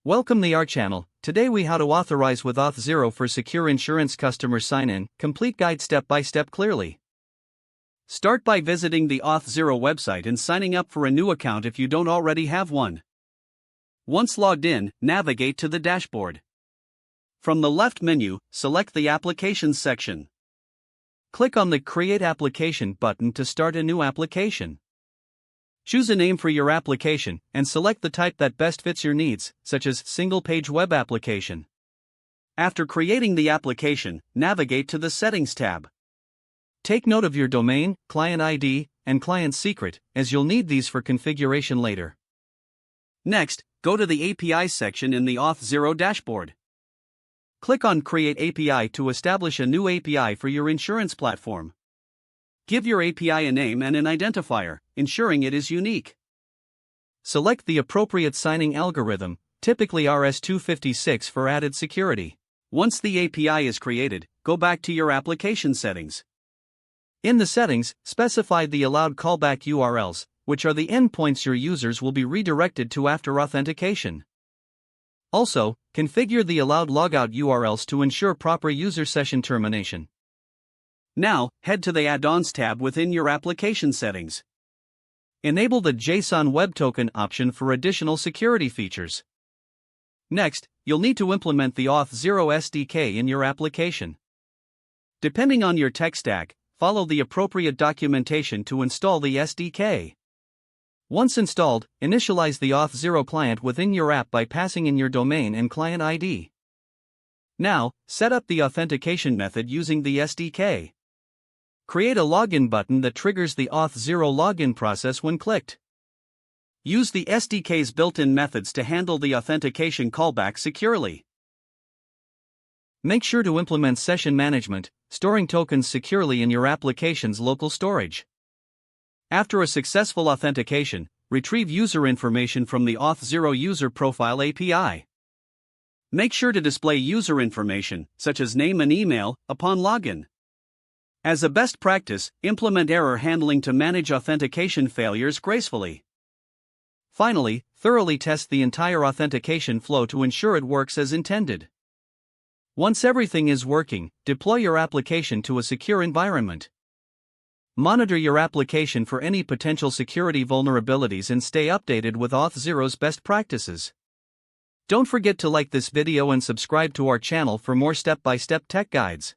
Welcome to our channel. Today we how to authorize with Auth0 for secure insurance customer sign-in, complete guide step by step clearly. Start by visiting the Auth0 website and signing up for a new account if you don't already have one. Once logged in, navigate to the dashboard. From the left menu, select the Applications section. Click on the Create Application button to start a new application. Choose a name for your application, and select the type that best fits your needs, such as single-page web application. After creating the application, navigate to the Settings tab. Take note of your domain, client ID, and client secret, as you'll need these for configuration later. Next, go to the API section in the Auth0 dashboard. Click on Create API to establish a new API for your insurance platform. Give your API a name and an identifier, ensuring it is unique. Select the appropriate signing algorithm, typically RS-256 for added security. Once the API is created, go back to your application settings. In the settings, specify the allowed callback URLs, which are the endpoints your users will be redirected to after authentication. Also, configure the allowed logout URLs to ensure proper user session termination. Now, head to the Add-ons tab within your application settings. Enable the JSON Web Token option for additional security features. Next, you'll need to implement the Auth0 SDK in your application. Depending on your tech stack, follow the appropriate documentation to install the SDK. Once installed, initialize the Auth0 client within your app by passing in your domain and client ID. Now, set up the authentication method using the SDK. Create a login button that triggers the Auth0 login process when clicked. Use the SDK's built-in methods to handle the authentication callback securely. Make sure to implement session management, storing tokens securely in your application's local storage. After a successful authentication, retrieve user information from the Auth0 User Profile API. Make sure to display user information, such as name and email, upon login. As a best practice, implement error handling to manage authentication failures gracefully. Finally, thoroughly test the entire authentication flow to ensure it works as intended. Once everything is working, deploy your application to a secure environment. Monitor your application for any potential security vulnerabilities and stay updated with Auth0's best practices. Don't forget to like this video and subscribe to our channel for more step-by-step tech guides.